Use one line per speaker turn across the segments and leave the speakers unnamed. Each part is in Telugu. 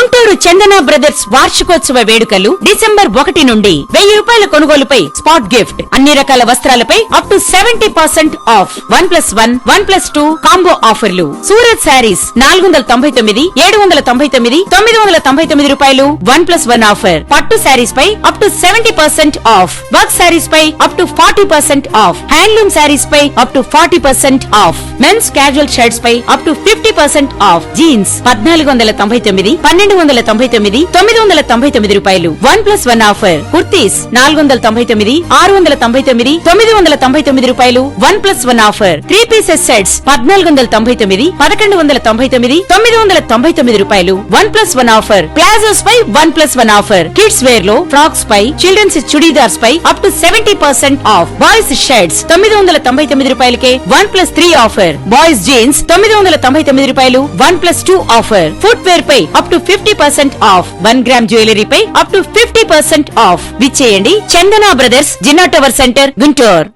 గుంటూరు చందన బ్రదర్స్ వార్షికోత్సవ వేడుకలు డిసెంబర్ 1 నుండి 1000 రూపాయల కొనుగోలుపై స్పాట్ గిఫ్ట్, అన్ని రకాల వస్త్రాలపై అప్ టు 70% ఆఫ్, 1+1, 1+2 కాంబో ఆఫర్లు. సూరత్ శారీస్ 499, 799, 999 రూపాయలు 1+1 ఆఫర్. పట్టు శారీస్ పై up to 70% off, work saris పై up to 40% off, handloom saris పై up to 40% off, men's casual shirts పై అప్ టు 50% ఆఫ్, జీన్స్ 1499, 1299, 999 రూపాయలు 1+1 ఆఫర్. కుర్తీస్ 499, 699, 999 రూపాయలు 1+1 ఆఫర్. 3 పీసెస్ సెట్స్ 1499, 1199, 999 రూపాయలు 1+1 ఆఫర్. ప్లాజోస్ పై 1+1 ఆఫర్. కిడ్స్ వేర్ లో ఫ్రాక్స్ పై, చిల్డ్రన్స్ చుడీదార్స్ పై up to 70% off. Boys shirts 999 రూపాయలకే 1+3 ఆఫర్. బాయ్స్ జీన్స్ 999 రూపాయలు 1+2 ఆఫర్. ఫుట్ వేర్ పై up to 50% off. 1 gram jewellery పై అప్ టు 50% ఆఫ్. విచ్చేయండి Chandana brothers, Jinnah tower centre, Guntur.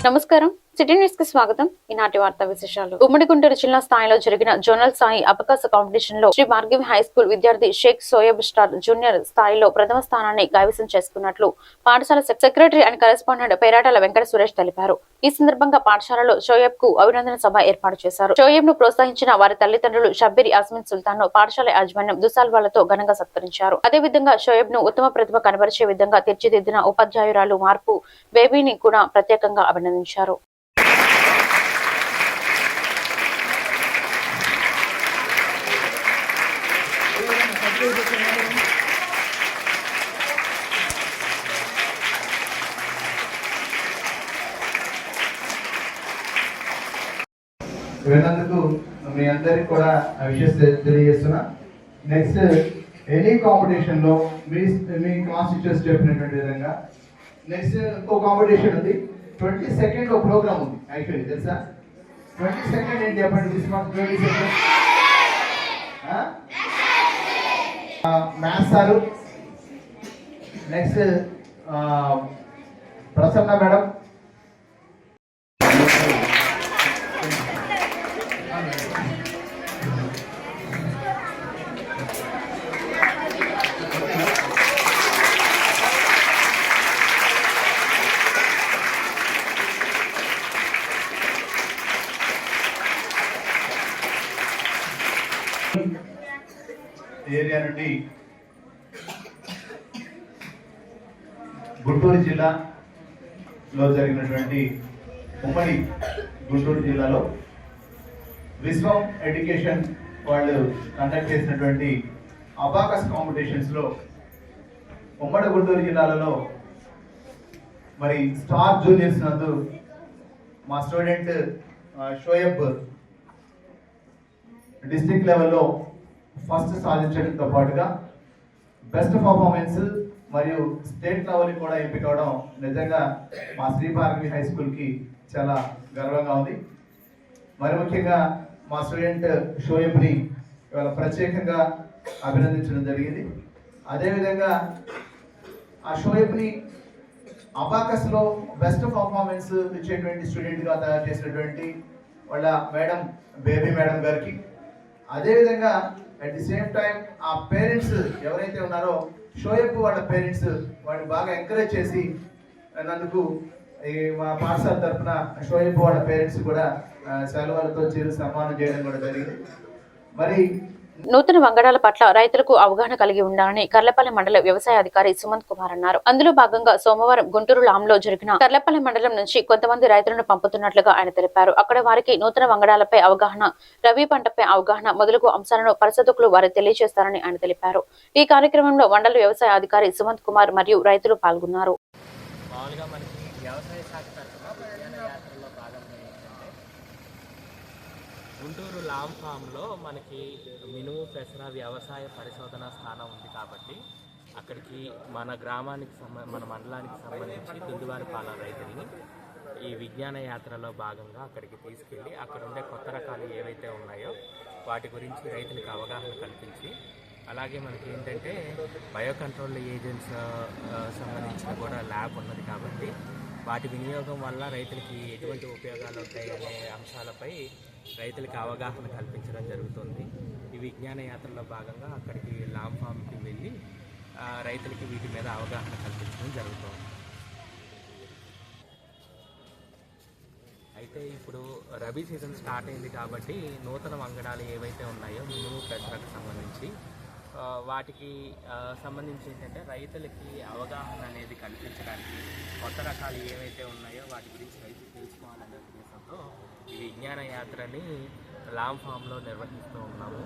నమస్కారం, సిటీ న్యూస్ కి స్వాగతం. ఈనాటి వార్తా విశేషాలు. ఉమ్మడి గుంటూరు జిల్లా స్థాయిలో జరిగిన జోనల్ స్థాయి అబకాస కాంపిటీషన్ లో శ్రీ భార్గవి హై స్కూల్ విద్యార్థి షేక్ సోయబ్ స్టార్ జూనియర్ స్థాయిలో ప్రథమ స్థానాన్ని కైవసం చేసుకున్నట్లు పాఠశాల secretary and correspondent Peratala Venkata Suresh తెలిపారు. ఈ సందర్భంగా పాఠశాలలో షోయబ్ కు అభినందన సభ ఏర్పాటు చేశారు. షోయబ్ ను ప్రోత్సహించిన వారి తల్లిదండ్రులు షబ్బీర్ యాస్మిన్ సుల్తాన్ ను పాఠశాల యాజమాన్యం దుసాల్వాలతో ఘనంగా సత్కరించారు. అదేవిధంగా షోయబ్ ను ఉత్తమ ప్రతిభ కనబరిచే విధంగా తీర్చిదిద్దిన ఉపాధ్యాయురాలు మార్పు బేబీని కూడా ప్రత్యేకంగా అభినందించారు.
విన్నందుకు మీ అందరికి కూడా విషయం తెలియజేస్తున్నా. నెక్స్ట్ ఎనీ కాంపిటీషన్ లో మీ క్లాస్ టీచర్స్ చెప్పినటువంటి విధంగా నెక్స్ట్ ఇంకో కాంపిటీషన్ ఉంది. 22nd ఒక ప్రోగ్రామ్ ఉంది. యాక్చువల్లీ తెలుసా? 22nd ఏంటి చెప్పండి? This month 22nd maths sir, next Prasanna madam, area నుండి గుంటూరు జిల్లాలో జరిగినటువంటి ఉమ్మడి గుంటూరు జిల్లాలో విశ్వం ఎడ్యుకేషన్ వాళ్ళు కండక్ట్ చేసినటువంటి అబాకస్ కాంపిటీషన్స్లో ఉమ్మడి గుంటూరు జిల్లాలలో మరి స్టార్ జూనియర్స్ నందు మా స్టూడెంట్ షోయబ్ డిస్ట్రిక్ట్ లెవెల్లో ఫస్ట్ సాధించడంతో పాటుగా బెస్ట్ పర్ఫార్మెన్స్ మరియు స్టేట్ లెవెల్ కూడా ఎంపిక అవడం నిజంగా మా శ్రీ భార్గవి హై స్కూల్కి చాలా గర్వంగా ఉంది. మరి ముఖ్యంగా మా స్టూడెంట్ షోయబ్ని ఇవాళ ప్రత్యేకంగా అభినందించడం జరిగింది. అదేవిధంగా ఆ షోయబ్ని అబాకస్లో బెస్ట్ పర్ఫార్మెన్స్ ఇచ్చేటువంటి స్టూడెంట్గా తయారు చేసినటువంటి వాళ్ళ మేడం బేబీ మేడం గారికి, అదేవిధంగా అట్ ది సేమ్ టైం ఆ పేరెంట్స్ ఎవరైతే ఉన్నారో షోయబ్ వాళ్ళ పేరెంట్స్ వాడిని బాగా ఎంకరేజ్ చేసి నందుకు ఈ మా పాఠశాల తరఫున షోయబ్ వాళ్ళ పేరెంట్స్ కూడా సెలవులతో చేరి సన్మానం చేయడం కూడా జరిగింది. మరి
నూతన వంగడాల పట్ల రైతులకు అవగాహన కలిగి ఉండాలని కర్లపల్లి మండల వ్యవసాయ అధికారి సుమంత్ కుమార్ అన్నారు. అందులో భాగంగా సోమవారం గుంటూరు లాంలో జరిగిన కర్లపల్లి మండలం నుంచి కొంతమంది రైతులను పంపుతున్నట్లుగా ఆయన తెలిపారు. అక్కడ వారికి నూతన వంగడాలపై అవగాహన, రబీ పంటపై అవగాహన మొదలగు అంశాలను పరిశోధకులు వారు తెలియజేస్తారని ఆయన తెలిపారు. ఈ కార్యక్రమంలో మండల వ్యవసాయ అధికారి సుమంత్ కుమార్ మరియు రైతులు పాల్గొన్నారు.
గుంటూరు లామ్ ఫామ్లో మనకి మినుము పెసర వ్యవసాయ పరిశోధన స్థానం ఉంది కాబట్టి అక్కడికి మన గ్రామానికి మన మండలానికి సంబంధించి దుందువారిపాలెం రైతుల్ని ఈ విజ్ఞాన యాత్రలో భాగంగా అక్కడికి తీసుకెళ్ళి అక్కడ ఉండే కొత్త రకాలు ఏవైతే ఉన్నాయో వాటి గురించి రైతులకు అవగాహన కల్పించి అలాగే మనకి ఏంటంటే బయో కంట్రోల్ ఏజెంట్స్ సంబంధించిన కూడా ల్యాబ్ ఉన్నది కాబట్టి వాటి వినియోగం వల్ల రైతులకి ఎటువంటి ఉపయోగాలు ఉంటాయి అనే అంశాలపై రైతులకి అవగాహన కల్పించడం జరుగుతుంది. ఈ విజ్ఞాన యాత్రలో భాగంగా అక్కడికి లామ్ ఫామ్కి వెళ్ళి రైతులకి వీటి మీద అవగాహన కల్పించడం జరుగుతుంది. అయితే ఇప్పుడు రబీ సీజన్ స్టార్ట్ అయింది కాబట్టి నూతన వంగడాలు ఏవైతే ఉన్నాయో మినుము పెసరకు సంబంధించి వాటికి సంబంధించి ఏంటంటే రైతులకి అవగాహన అనేది కల్పించడానికి కొత్త రకాలు ఏవైతే ఉన్నాయో వాటి గురించి రైతులు తెలుసుకోవాలనే ఉద్దేశంతో ఈ విజ్ఞాన యాత్రని లామ్ ఫామ్లో నిర్వహిస్తూ ఉన్నాము.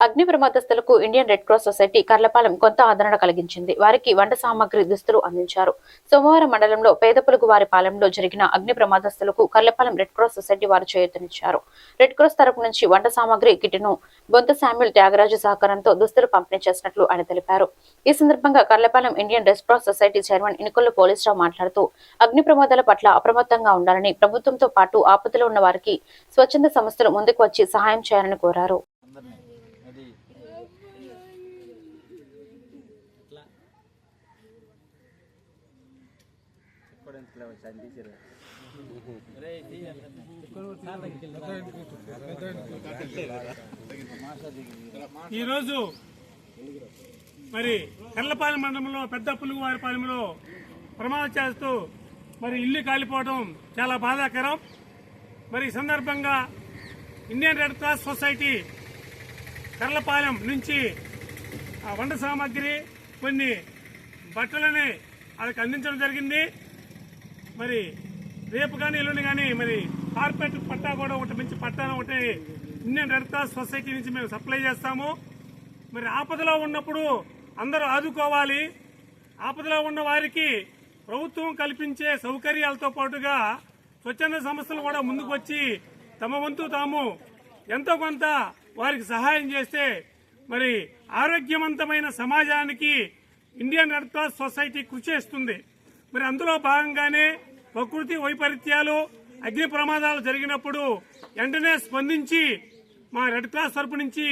అగ్ని ప్రమాదస్తులకు Indian Red Cross Society Karlapalem కొంత ఆదరణ కలిగించింది. వారికి వంట సామాగ్రి దుస్తులు అందించారు. సోమవారం మండలంలో పేదపులుగు వారి పాలెంలో జరిగిన అగ్ని ప్రమాదస్తులకు కర్లపాలెం రెడ్ క్రాస్ సొసైటీ వారు చేయూతనిచ్చారు. రెడ్ క్రాస్ తరపు నుంచి వంట సామాగ్రి కిట్ను బొంత శామ్యుల్ త్యాగరాజు సహకారంతో దుస్తులు పంపిణీ చేసినట్లు ఆయన తెలిపారు. ఈ సందర్భంగా Karlapalem Indian Red Cross society chairman Inukollu Polisarao మాట్లాడుతూ అగ్ని ప్రమాదాల పట్ల అప్రమత్తంగా ఉండాలని, ప్రభుత్వంతో పాటు ఆపదలో ఉన్న వారికి స్వచ్ఛంద సంస్థలు ముందుకు వచ్చి సహాయం చేయాలని కోరారు.
ఈరోజు మరి కర్లపాలెం మండలంలో పెద్ద పులుగువారి పాలెంలో ప్రమాదం చేస్తూ మరి ఇల్లు కాలిపోవడం చాలా బాధాకరం. మరి ఈ సందర్భంగా Indian Red Cross Society Karlapalem నుంచి వంట సామాగ్రి కొన్ని బట్టలని వాళ్ళకి అందించడం జరిగింది. మరి రేపు కానీ ఎల్లుండి కానీ మరి కార్పొరేట్ పట్టా కూడా ఒకటి మంచి పట్టాను ఒకటి ఇండియన్ రెడ్ క్రాస్ సొసైటీ నుంచి మేము సప్లై చేస్తాము. మరి ఆపదలో ఉన్నప్పుడు అందరూ ఆదుకోవాలి. ఆపదలో ఉన్న వారికి ప్రభుత్వం కల్పించే సౌకర్యాలతో పాటుగా స్వచ్ఛంద సంస్థలు కూడా ముందుకు వచ్చి తమ వంతు తాము ఎంతో కొంత వారికి సహాయం చేస్తే మరి ఆరోగ్యవంతమైన సమాజానికి ఇండియన్ రెడ్ క్రాస్ సొసైటీ కృషి చేస్తుంది. మరి అందులో భాగంగానే ప్రకృతి వైపరీత్యాలు, అగ్ని ప్రమాదాలు జరిగినప్పుడు వెంటనే స్పందించి మా రెడ్ క్రాస్ తరపు నుంచి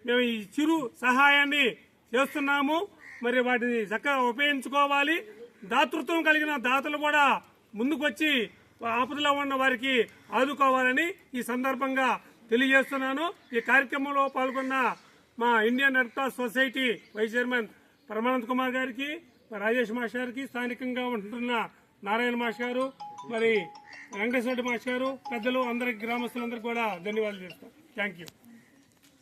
మేము ఈ చిరు సహాయాన్ని చేస్తున్నాము. మరి వాటిని చక్కగా ఉపయోగించుకోవాలి. దాతృత్వం కలిగిన దాతలు కూడా ముందుకొచ్చి ఆపదలో ఉన్న వారికి ఆదుకోవాలని ఈ సందర్భంగా తెలియజేస్తున్నాను. ఈ కార్యక్రమంలో పాల్గొన్న మా Indian Red Cross Society vice chairman Paramanand Kumar గారికి, రాజేష్ మాస్టర్ గారికి, స్థానికంగా ఉంటున్న నారాయణ మాస్టర్ గారు, మరి వెంకటేశ్వర మాస్టర్ గారు, పెద్దలు అందరికి, గ్రామస్తులందరికీ కూడా ధన్యవాదాలు చేస్తాం. Thank you.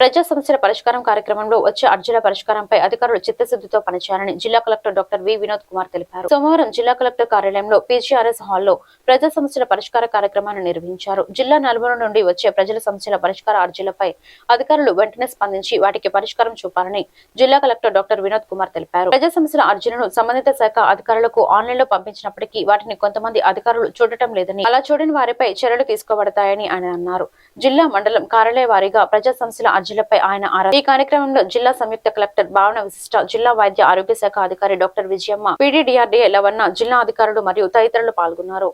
ప్రజా సమస్యల పరిష్కారం కార్యక్రమంలో వచ్చే అర్జీల పరిష్కారంపై అధికారులు చిత్తశుద్ధితో పనిచేయాలని జిల్లా collector doctor V Vinod Kumar తెలిపారు. సోమవారం జిల్లా కలెక్టర్ కార్యాలయంలో పీజీఆర్ఎస్ హాల్లో ప్రజా సమస్యల పరిష్కార కార్యక్రమాన్ని నిర్వహించారు. జిల్లా నలుమూల నుండి వచ్చే ప్రజల సమస్యల పరిష్కార అర్జీలపై అధికారులు వెంటనే స్పందించి వాటికి పరిష్కారం చూపాలని జిల్లా కలెక్టర్ డాక్టర్ వినోద్ కుమార్ తెలిపారు. ప్రజా సమస్యల అర్జీలను సంబంధిత శాఖ అధికారులకు ఆన్లైన్ లో పంపించినప్పటికీ వాటిని కొంతమంది అధికారులు చూడటం లేదని, అలా చూడని వారిపై చర్యలు తీసుకోబడతాయని ఆయన అన్నారు. జిల్లా మండలం కార్యాలయ వారీగా ప్రజా సమస్యల అర్జీలపై ఆయన ఆరా. ఈ కార్యక్రమంలో జిల్లా సంయుక్త కలెక్టర్ భావన విశిష్ట, జిల్లా వైద్య ఆరోగ్య శాఖ అధికారి డాక్టర్ విజయమ్మ, పీడీడీఆర్డీఏ లవన్న, జిల్లా అధికారులు మరియు తదితరులు పాల్గొన్నారు.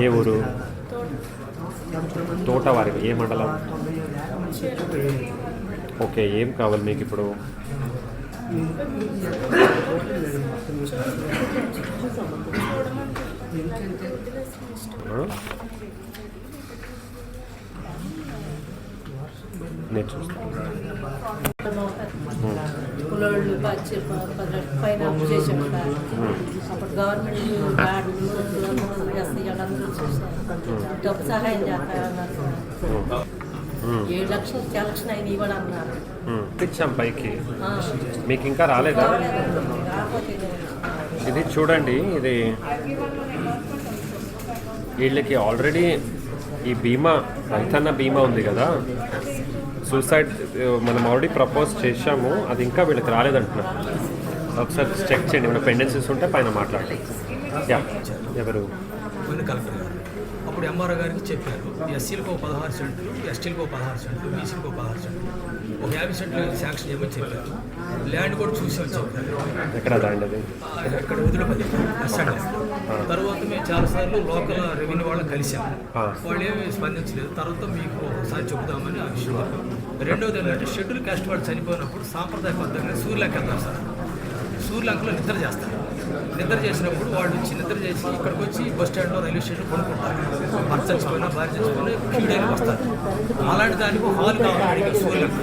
ఏ ఊరు? తోటవారికి. ఏ మండలం? ఓకే, ఏం కావాలి మీకు ఇప్పుడు? నేను చూస్తాను.
పైన అప్పు చేసాము. అప్పుడు గవర్నమెంట్ డబ్బు సహాయం చేస్తారన్నారు. 7 లక్షలు సెలక్షన్ అయిన కూడా అన్నారు.
ఇచ్చాం పైకి. మీకు ఇంకా రాలేదా? ఇది చూడండి, ఇది వీళ్ళకి ఆల్రెడీ ఈ బీమా, రైతన్న బీమా ఉంది కదా, సూసైడ్ మనం ఆల్రెడీ ప్రపోజ్ చేశాము. అది ఇంకా వీళ్ళకి రాలేదంటున్నారు. ఒకసారి చెక్ చేయండి, ఏమైనా పెండెన్సీస్ ఉంటే పైన మాట్లాడండి. యా, ఎవరు?
అప్పుడు ఎంఆర్ఓ గారికి చెప్పారు, ఎస్సీలకు 16 సెంట్లు, ఎస్టీలకు 16 సెంట్లు, బీసీలకు 16 సెంట్లు, ఒక 50 సెంట్లు శాంక్షన్ చేయమని చెప్పారు. ల్యాండ్ కూడా చూసామని చెప్పారు.
ఎక్కడ ల్యాండ్ అది?
ఇక్కడ వదిలిపల్లి ఎస్ఎండ్. తర్వాత మేము చాలాసార్లు లోకల్ రెవెన్యూ వాళ్ళని కలిసాము, వాళ్ళు ఏమీ స్పందించలేదు. తర్వాత మీకు ఒకసారి చెబుదామని ఆ విషయం. రెండవది ఏంటంటే షెడ్యూల్ కాస్ట్ వాళ్ళు చనిపోయినప్పుడు సాంప్రదాయబద్ధంగా సూర్యలంక వెళ్తారు సార్. సూర్యలంకలో నిద్ర చేస్తారు. నిద్ర చేసినప్పుడు వాళ్ళు వచ్చి నిద్ర చేసి ఇక్కడికి వచ్చి బస్ స్టాండ్లో రైల్వే స్టేషన్ కొనుక్కుంటారు. భర్త చచ్చిపోయినా భార్య చచ్చిపోయినా క్యూడైనా వస్తారు. అలాంటి దానికి హాల్ కావాలని అడిగారు సూర్యలంక.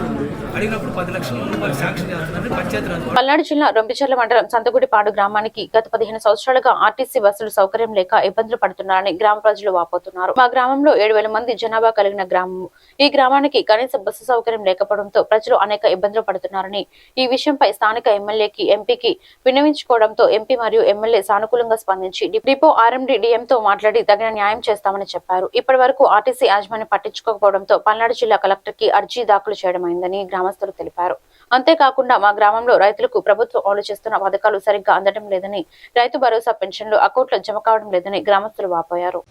అడిగినప్పుడు 10 లక్షల రూపాయలు శాంక్షన్ చేస్తున్నారని పంచాయతీరాజ్.
పల్నాడు జిల్లా రొంపిచెర్ల మండలం సంతగుడిపాడు గ్రామానికి గత 15 సంవత్సరాలుగా ఆర్టీసీ బస్సులు సౌకర్యం లేక ఇబ్బందులు పడుతున్నారని గ్రామ ప్రజలు వాపోతున్నారు. మా గ్రామంలో 7,000 మంది జనాభా కలిగిన గ్రామం. ఈ గ్రామానికి కనీస బస్సు సౌకర్యం లేకపోవడంతో ప్రజలు అనేక ఇబ్బందులు పడుతున్నారని, ఈ విషయంపై స్థానిక ఎమ్మెల్యేకి, ఎంపీకి విన్నవించుకోవడంతో ఎంపీ మరియు ఎమ్మెల్యే సానుకూలంగా స్పందించి డిపో ఆర్ఎండి డిఎంతో మాట్లాడి తగిన న్యాయం చేస్తామని చెప్పారు. ఇప్పటి వరకు ఆర్టీసీ యాజమాన్యం పట్టించుకోకపోవడంతో పల్నాడు జిల్లా కలెక్టర్ కి అర్జీ దాఖలు చేయడమైందని గ్రామస్తులు తెలిపారు. అంతేకాకుండా మా గ్రామంలో రైతులకు ప్రభుత్వం అమలు చేస్తున్న పథకాలు సరిగ్గా అందడం లేదని, రైతు భరోసా పెన్షన్లు అకౌంట్లో జమ కావడం లేదని గ్రామస్తులు వాపోయారు.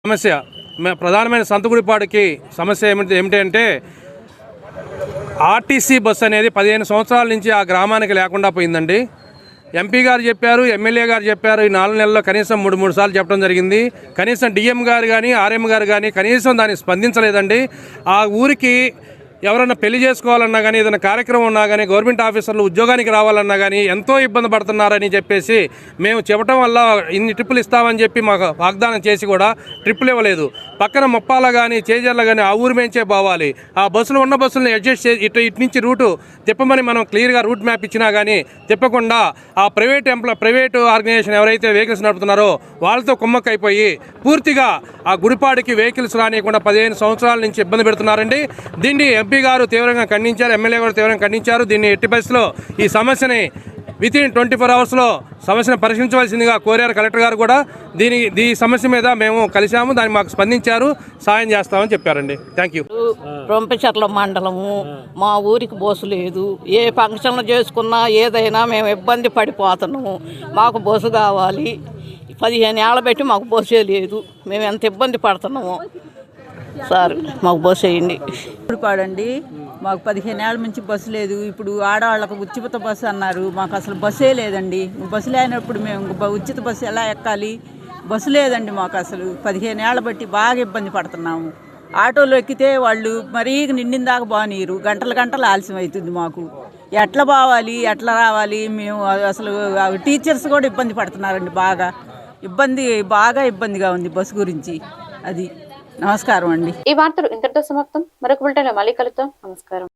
సమస్య ప్రధానమైన సంతగుడిపాడుకి సమస్య ఏమిటంటే ఆర్టీసీ బస్సు అనేది 15 సంవత్సరాల నుంచి ఆ గ్రామానికి లేకుండా పోయిందండి. ఎంపీ గారు చెప్పారు, ఎమ్మెల్యే గారు చెప్పారు. ఈ 4 నెలల్లో కనీసం 3 సార్లు చెప్పడం జరిగింది. కనీసం డిఎం గారు కానీ ఆర్ఎం గారు కానీ కనీసం దాన్ని స్పందించలేదండి. ఆ ఊరికి ఎవరన్నా పెళ్లి చేసుకోవాలన్నా కానీ, ఏదైనా కార్యక్రమం ఉన్నా కానీ, గవర్నమెంట్ ఆఫీసర్లు ఉద్యోగానికి రావాలన్నా కానీ ఎంతో ఇబ్బంది పడుతున్నారని చెప్పేసి మేము చెప్పడం వల్ల ఇన్ని ట్రిప్పులు ఇస్తామని చెప్పి మాకు వాగ్దానం చేసి కూడా ట్రిప్పులు ఇవ్వలేదు. పక్కన ముప్పాల కానీ చేజర్ల కానీ ఆ ఊరు మేంచే పోవాలి. ఆ బస్సులు ఉన్న బస్సులను అడ్జస్ట్ చేసి ఇటు నుంచి రూటు తిప్పమని మనం క్లియర్గా రూట్ మ్యాప్ ఇచ్చినా కానీ తిప్పకుండా ఆ ప్రైవేటు ఆర్గనైజేషన్ ఎవరైతే వెహికల్స్ నడుపుతున్నారో వాళ్ళతో కుమ్మక్కైపోయి పూర్తిగా ఆ గుడిపాడికి వెహికల్స్ రానియకుండా 15 సంవత్సరాల నుంచి ఇబ్బంది పెడుతున్నారండి. దీన్ని ఎంపీ గారు తీవ్రంగా ఖండించారు, ఎమ్మెల్యే గారు తీవ్రంగా ఖండించారు. దీన్ని ఎట్టి పరిస్థితిలో ఈ సమస్యని వితిన్ 24 అవర్స్లో సమస్యను పరిశీలించవలసిందిగా కోరారు కలెక్టర్ గారు కూడా. ఈ సమస్య మీద మేము కలిసాము, దాన్ని మాకు స్పందించారు, సాయం చేస్తామని చెప్పారండి. Thank you.
రొంపిచెర్ల మండలము, మా ఊరికి బస్సు లేదు. ఏ ఫంక్షన్లు చేసుకున్నా ఏదైనా మేము ఇబ్బంది పడిపోతున్నాము. మాకు బస్సు కావాలి. 15 ఏళ్ళ పెట్టి మాకు బస్సే లేదు. మేము ఎంత ఇబ్బంది పడుతున్నాము సార్, మాకు బస్సు వేయండి.
పాడండి, మాకు 15 ఏళ్ళ నుంచి బస్సు లేదు. ఇప్పుడు ఆడవాళ్ళకు ఉచిత బస్సు అన్నారు, మాకు అసలు బస్సే లేదండి. బస్సు లేనప్పుడు మేము ఉచిత బస్సు ఎలా ఎక్కాలి? బస్సు లేదండి మాకు అసలు. 15 ఏళ్ళ బట్టి బాగా ఇబ్బంది పడుతున్నాము. ఆటోలో ఎక్కితే వాళ్ళు మరీ నిండిందాకా బానీరు, గంటలు ఆలస్యం అవుతుంది. మాకు ఎట్లా పోవాలి, ఎట్లా రావాలి? మేము అసలు టీచర్స్ కూడా ఇబ్బంది పడుతున్నారండి. బాగా ఇబ్బందిగా ఉంది బస్సు గురించి. అది నమస్కారం అండి.
ఈ వార్తలు ఇంతటితో సమాప్తం. మరొక బులెటిన్లో మళ్ళీ కలుద్దాం. నమస్కారం.